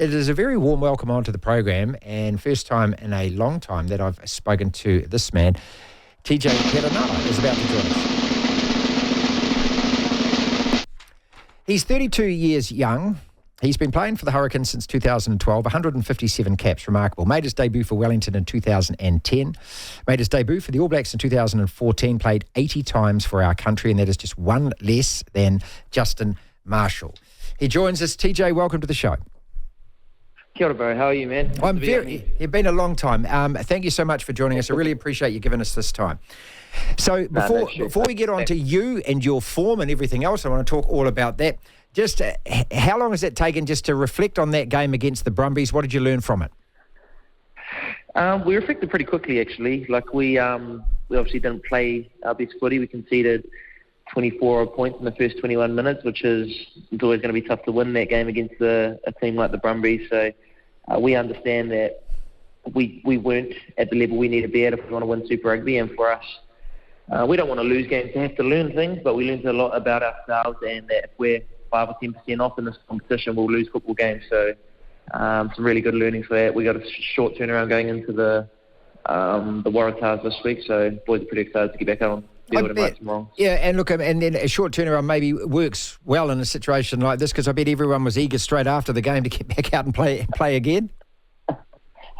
It is a very warm welcome onto the program, and first time in a long time that I've spoken to this man. TJ Perenara is about to join us. He's 32 years young. He's been playing for the Hurricanes since 2012, 157 caps, remarkable. Made his debut for Wellington in 2010. Made his debut for the All Blacks in 2014, played 80 times for our country, and that is just one less than Justin Marshall. He joins us. TJ, welcome to the show. Kia ora, bro. How are you, man? It's been a long time. Thank you so much for joining us. I really appreciate you giving us this time. So before we get on to you and your form and everything else, I want to talk all about that. Just how long has it taken just to reflect on that game against the Brumbies? What did you learn from it? We reflected pretty quickly, actually. Like we obviously didn't play our best footy. We conceded 24 points in the first 21 minutes, which is it's always going to be tough to win that game against a team like the Brumbies. So we understand that we weren't at the level we need to be at if we want to win Super Rugby. And for us, we don't want to lose games to have to learn things, but we learned a lot about ourselves, and that if we're 5 or 10% off in this competition, we'll lose football games. So some really good learnings for that. We got a short turnaround going into the Waratahs this week, so boys are pretty excited to get back on field and right some wrongs. Yeah, and look, and then a short turnaround maybe works well in a situation like this, because I bet everyone was eager straight after the game to get back out and play again.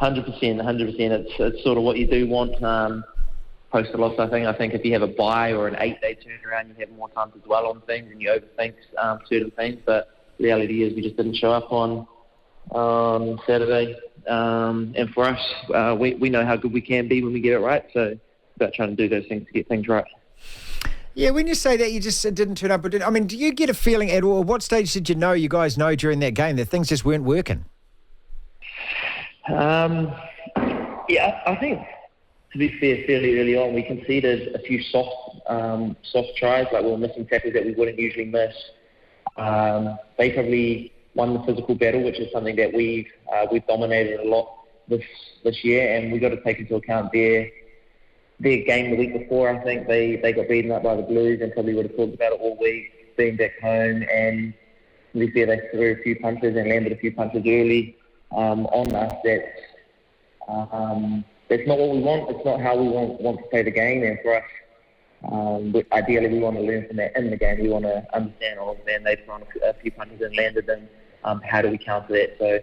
100%. It's sort of what you do want. Post a loss, I think if you have a bye or an 8-day turnaround, you have more time to dwell on things and you overthink certain things. But the reality is we just didn't show up on Saturday. And for us, we know how good we can be when we get it right. So it's about trying to do those things to get things right. Yeah, when you say that, you just didn't turn up. Do you get a feeling at all? What stage did you guys know during that game that things just weren't working? Yeah, I think, to be fair, fairly early on, we conceded a few soft tries, like we were missing tackles that we wouldn't usually miss. They probably won the physical battle, which is something that we've dominated a lot this year, and we've got to take into account their game the week before. I think they got beaten up by the Blues, and probably would have talked about it all week, being back home, and to be fair, they threw a few punches and landed a few punches early on us. That's not what we want. It's not how we want to play the game. And for us, ideally, we want to learn from that in the game. We want to understand, man, they've thrown a few punches and landed them. How do we counter that? So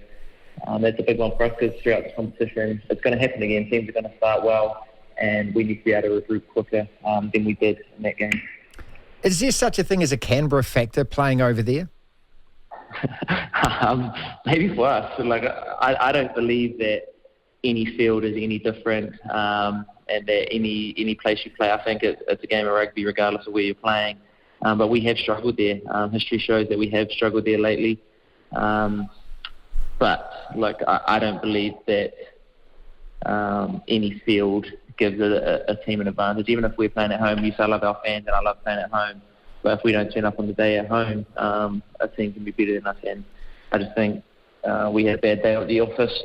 that's a big one for us, because throughout this competition, it's going to happen again. Teams are going to start well, and we need to be able to regroup quicker than we did in that game. Is there such a thing as a Canberra factor playing over there? Maybe for us. Like I don't believe that any field is any different, and that any place you play, I think it's a game of rugby regardless of where you're playing. But we have struggled there. History shows that we have struggled there lately. But I don't believe that any field gives a team an advantage. Even if we're playing at home, yes, I love our fans and I love playing at home. But if we don't turn up on the day at home, a team can be better than us. And I just think we had a bad day at the office,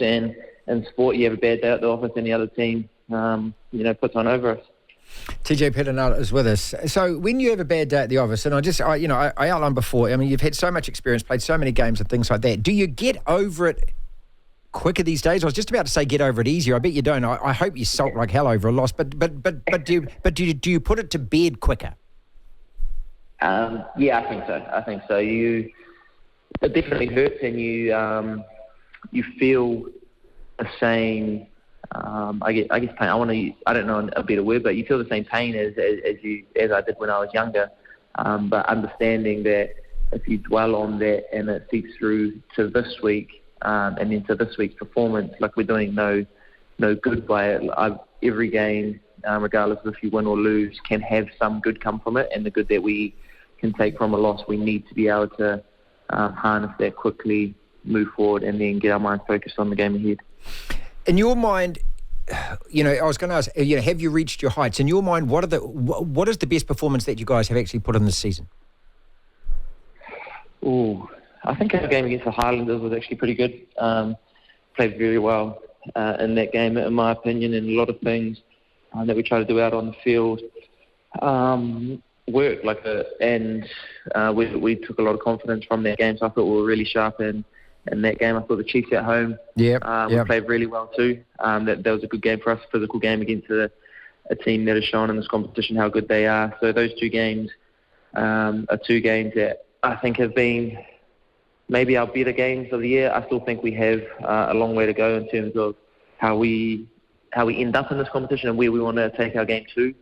and in sport, you have a bad day at the office and the other team, puts on over us. TJ Perenara is with us. So when you have a bad day at the office, and I outlined before, you've had so much experience, played so many games and things like that. Do you get over it quicker these days? I was just about to say get over it easier. I bet you don't. I hope you sulk like hell over a loss, but do you put it to bed quicker? Yeah, I think so. It definitely hurts, and you feel the same. I guess pain. I don't know a better word, but you feel the same pain as I did when I was younger. But understanding that if you dwell on that and it seeps through to this week, and then to this week's performance, like we're doing no good by it. Every game, regardless of if you win or lose, can have some good come from it, and the good that we can take from a loss, we need to be able to harness that quickly, move forward, and then get our mind focused on the game ahead. In your mind, I was going to ask, have you reached your heights? In your mind, what is the best performance that you guys have actually put in this season? I think our game against the Highlanders was actually pretty good. Played very well in that game, in my opinion, and a lot of things that we try to do out on the field worked. We took a lot of confidence from that game, so I thought we were really sharp in in that game. I thought the Chiefs at home we played really well too. That was a good game for us, a physical game against a team that has shown in this competition how good they are. So those two games are two games that I think have been maybe our better games of the year. I still think we have a long way to go in terms of how we end up in this competition and where we want to take our game to.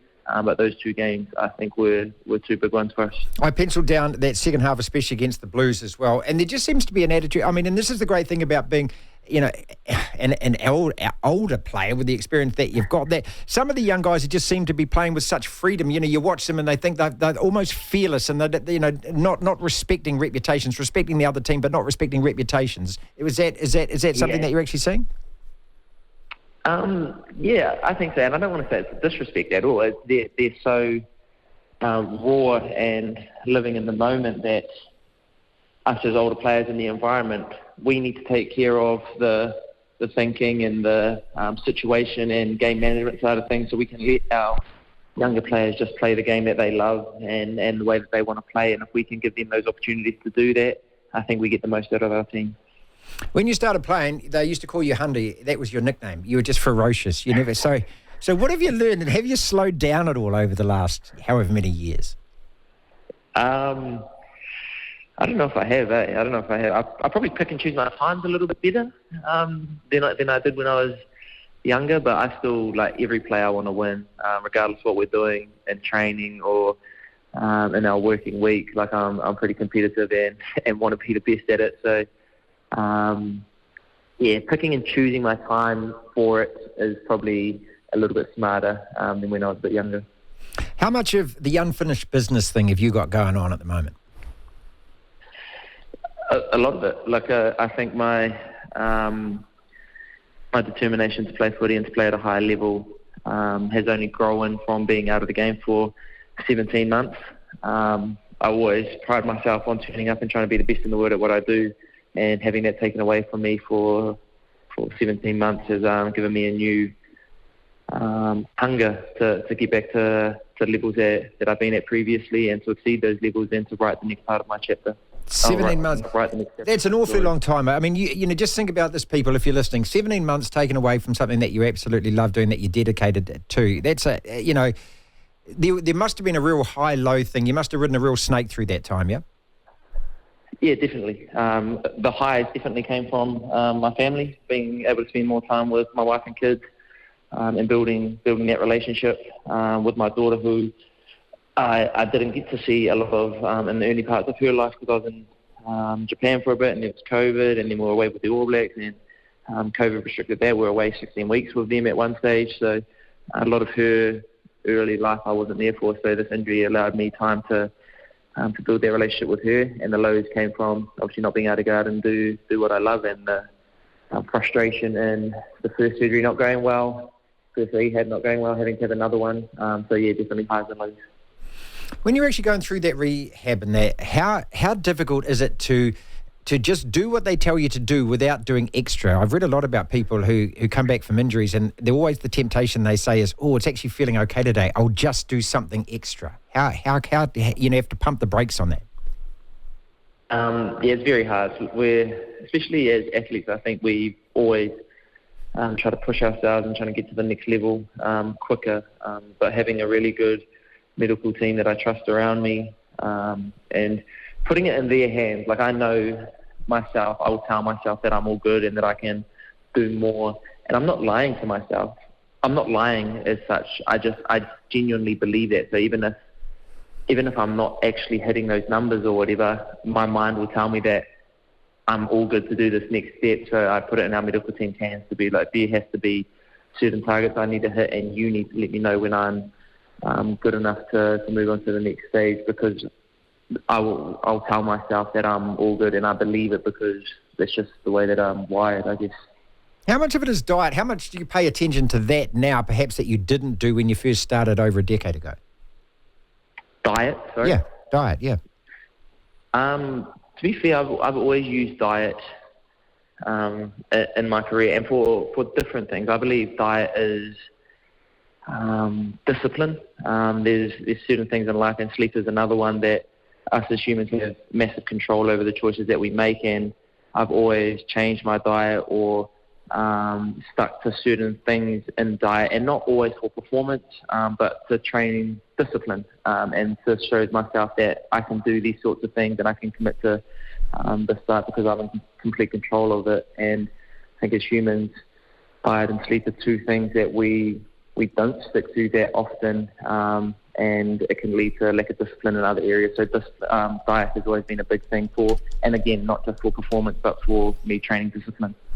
But those two games, I think, were two big ones for us. I penciled down that second half, especially against the Blues as well. And there just seems to be an attitude. I mean, and this is the great thing about being, an older player with the experience that you've got. That some of the young guys just seem to be playing with such freedom. You watch them and they think they're almost fearless, and not respecting reputations, respecting the other team, but not respecting reputations. Is that something that you're actually seeing? Yeah, I think so, and I don't want to say it's disrespect at all. They're so raw and living in the moment that us as older players in the environment, we need to take care of the thinking and the situation and game management side of things, so we can let our younger players just play the game that they love and the way that they want to play. And if we can give them those opportunities to do that, I think we get the most out of our team. When you started playing, they used to call you Hundy. That was your nickname. You were just ferocious. You never. So what have you learned, and have you slowed down at all over the last however many years? I don't know if I have. I probably pick and choose my times a little bit better than I did when I was younger. But I still, like every play, I want to win, regardless of what we're doing in training or in our working week. Like I'm pretty competitive and want to be the best at it. So. Picking and choosing my time for it is probably a little bit smarter than when I was a bit younger. How much of the unfinished business thing have you got going on at the moment? A lot of it. Like I think my determination to play footy and to play at a high level has only grown from being out of the game for 17 months. I always pride myself on turning up and trying to be the best in the world at what I do. And having that taken away from me for 17 months has given me a new hunger to get back to levels that I've been at previously and to exceed those levels and to write the next part of my chapter. 17 months. That's an awfully long time. I mean, you just think about this, people, if you're listening. 17 months taken away from something that you absolutely love doing, that you're dedicated to. That's there must have been a real high-low thing. You must have ridden a real snake through that time, yeah? Yeah, definitely. The highs definitely came from my family, being able to spend more time with my wife and kids, and building that relationship with my daughter, who I didn't get to see a lot of in the early parts of her life because I was in Japan for a bit, and it was COVID, and then we were away with the All Blacks, and COVID restricted that. We were away 16 weeks with them at one stage, so a lot of her early life I wasn't there for, so this injury allowed me time to build that relationship with her, and the lows came from obviously not being able to go out and do what I love, and the frustration and the first surgery not going well, first rehab not going well, having to have another one. So yeah, definitely highs and lows. When you're actually going through that rehab and that, how difficult is it to just do what they tell you to do without doing extra? I've read a lot about people who come back from injuries, and they're always the temptation they say is, it's actually feeling okay today, I'll just do something extra. How have to pump the brakes on that? It's very hard. Especially as athletes, I think we always try to push ourselves and trying to get to the next level quicker. But having a really good medical team that I trust around me and putting it in their hands, like I know myself, I will tell myself that I'm all good and that I can do more. And I'm not lying to myself. I'm not lying as such. I genuinely believe that. So even if I'm not actually hitting those numbers or whatever, my mind will tell me that I'm all good to do this next step. So I put it in our medical team's hands to be like, there has to be certain targets I need to hit, and you need to let me know when I'm good enough to move on to the next stage, because I'll tell myself that I'm all good, and I believe it because that's just the way that I'm wired, I guess. How much of it is diet? How much do you pay attention to that now, perhaps, that you didn't do when you first started over a decade ago? Diet, sorry? Yeah, diet, yeah. To be fair, I've always used diet in my career, and for different things. I believe diet is discipline. There's certain things in life, and sleep is another one, that us as humans have massive control over the choices that we make, and I've always changed my diet or stuck to certain things in diet, and not always for performance, but to training discipline, and to show myself that I can do these sorts of things and I can commit to this diet because I'm in complete control of it. And I think as humans, diet and sleep are two things that we don't stick to that often, and it can lead to lack of discipline in other areas. So this diet has always been a big thing for, and again, not just for performance, but for me training discipline.